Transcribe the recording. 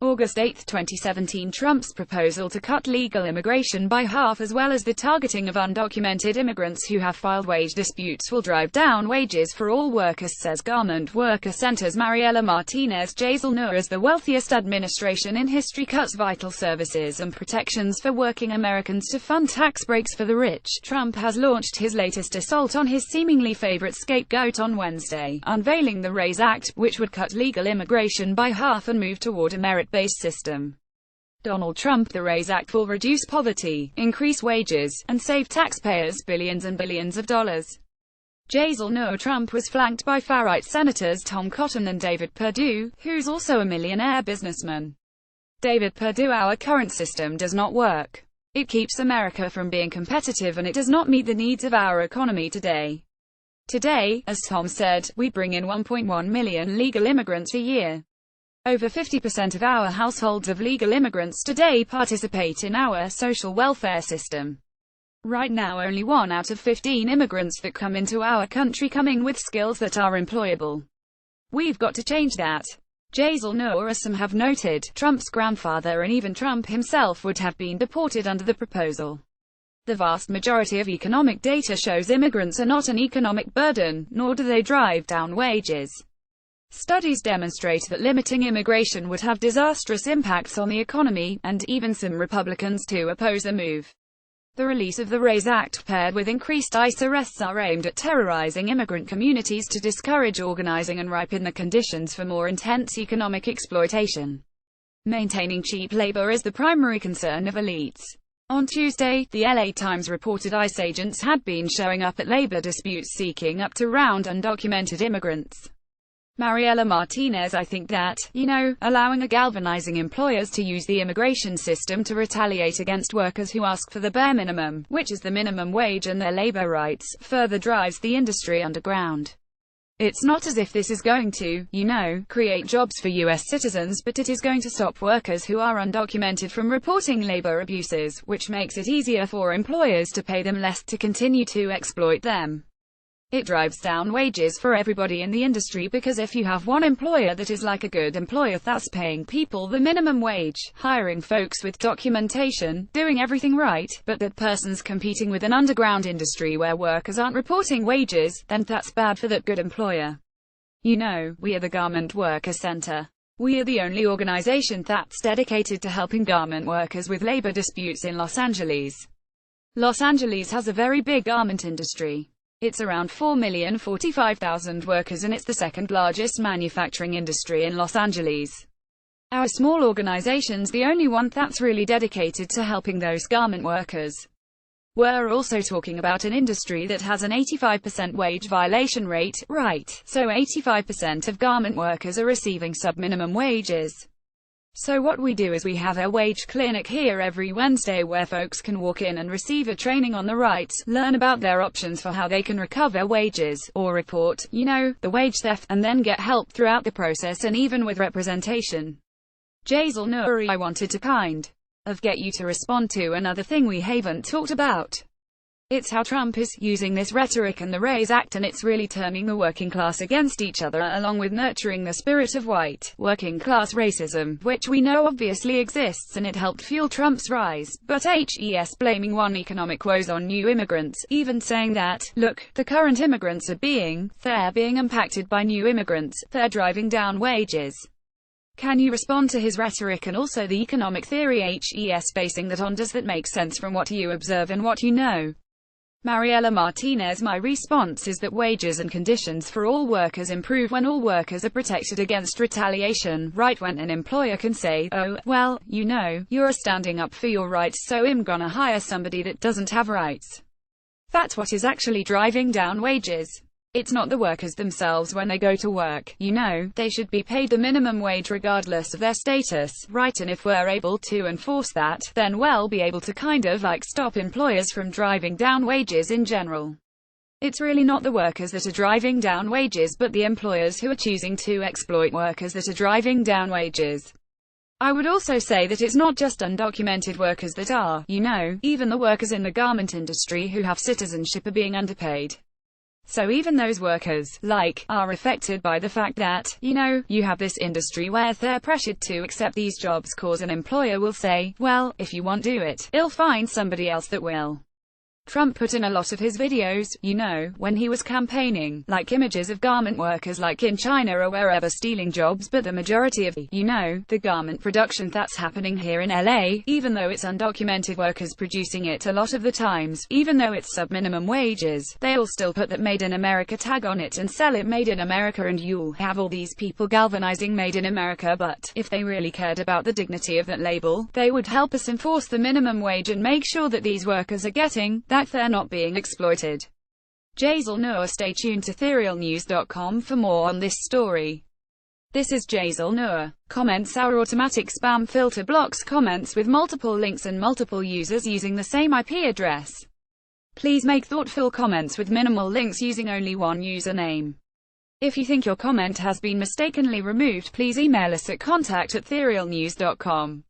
August 8, 2017. Trump's proposal to cut legal immigration by half, as well as the targeting of undocumented immigrants who have filed wage disputes, will drive down wages for all workers, says Garment Worker Center's Mariela Martinez. Jaisal Noor, as the wealthiest administration in history cuts vital services and protections for working Americans to fund tax breaks for the rich. Trump has launched his latest assault on his seemingly favorite scapegoat on Wednesday, unveiling the RAISE Act, which would cut legal immigration by half and move toward a merit-based system. Donald Trump: the RAISE Act will reduce poverty, increase wages, and save taxpayers billions and billions of dollars. Jaisal Noor. Trump was flanked by far-right Senators Tom Cotton and David Perdue, who's also a millionaire businessman. David Perdue: our current system does not work. It keeps America from being competitive and it does not meet the needs of our economy today. Today, as Tom said, we bring in 1.1 million legal immigrants a year. Over 50% of our households of legal immigrants today participate in our social welfare system. Right now, only 1 out of 15 immigrants that come into our country coming with skills that are employable. We've got to change that. Jaisal Noor. As some have noted, Trump's grandfather and even Trump himself would have been deported under the proposal. The vast majority of economic data shows immigrants are not an economic burden, nor do they drive down wages. Studies demonstrate that limiting immigration would have disastrous impacts on the economy, and even some Republicans too oppose the move. The release of the RAISE Act, paired with increased ICE arrests, are aimed at terrorizing immigrant communities to discourage organizing and ripen the conditions for more intense economic exploitation. Maintaining cheap labor is the primary concern of elites. On Tuesday, the LA Times reported ICE agents had been showing up at labor disputes seeking up to round undocumented immigrants. Mariela Martinez: I think that, allowing or galvanizing employers to use the immigration system to retaliate against workers who ask for the bare minimum, which is the minimum wage, and their labor rights, further drives the industry underground. It's not as if this is going to, create jobs for U.S. citizens, but it is going to stop workers who are undocumented from reporting labor abuses, which makes it easier for employers to pay them less to continue to exploit them. It drives down wages for everybody in the industry, because if you have one employer that is like a good employer that's paying people the minimum wage, hiring folks with documentation, doing everything right, but that person's competing with an underground industry where workers aren't reporting wages, then that's bad for that good employer. We are the Garment Worker Center. We are the only organization that's dedicated to helping garment workers with labor disputes in Los Angeles. Los Angeles has a very big garment industry. It's around 4,045,000 workers, and it's the second largest manufacturing industry in Los Angeles. Our small organization's the only one that's really dedicated to helping those garment workers. We're also talking about an industry that has an 85% wage violation rate, right? So 85% of garment workers are receiving sub-minimum wages. So what we do is we have a wage clinic here every Wednesday where folks can walk in and receive a training on the rights, learn about their options for how they can recover wages, or report, the wage theft, and then get help throughout the process and even with representation. Jaisal Noor: I wanted to kind of get you to respond to another thing we haven't talked about. It's how Trump is using this rhetoric and the RAISE Act, and it's really turning the working class against each other, along with nurturing the spirit of white, working class racism, which we know obviously exists, and it helped fuel Trump's rise, but blaming one economic woes on new immigrants, even saying that, look, the current immigrants they're being impacted by new immigrants, they're driving down wages. Can you respond to his rhetoric and also the economic theory basing that on? Does that make sense from what you observe and what you know? Mariela Martinez: my response is that wages and conditions for all workers improve when all workers are protected against retaliation, right? When an employer can say, oh, well, you're standing up for your rights, so I'm gonna hire somebody that doesn't have rights. That's what is actually driving down wages. It's not the workers themselves when they go to work, they should be paid the minimum wage regardless of their status, right? And if we're able to enforce that, then we'll be able to stop employers from driving down wages in general. It's really not the workers that are driving down wages, but the employers who are choosing to exploit workers that are driving down wages. I would also say that it's not just undocumented workers that are, even the workers in the garment industry who have citizenship are being underpaid. So even those workers, like, are affected by the fact that, you have this industry where they're pressured to accept these jobs cause an employer will say, well, if you won't do it, I'll find somebody else that will. Trump put in a lot of his videos, when he was campaigning, like images of garment workers like in China or wherever stealing jobs, but the majority of the garment production that's happening here in LA, even though it's undocumented workers producing it a lot of the times, even though it's sub-minimum wages, they'll still put that Made in America tag on it and sell it Made in America, and you'll have all these people galvanizing Made in America. But if they really cared about the dignity of that label, they would help us enforce the minimum wage and make sure that these workers are getting that they're not being exploited. Jaisal Noor. Stay tuned to TherialNews.com for more on this story. This is Jaisal Noor. Comments. Our automatic spam filter blocks comments with multiple links and multiple users using the same IP address. Please make thoughtful comments with minimal links using only one username. If you think your comment has been mistakenly removed, please email us at contact@TherialNews.com.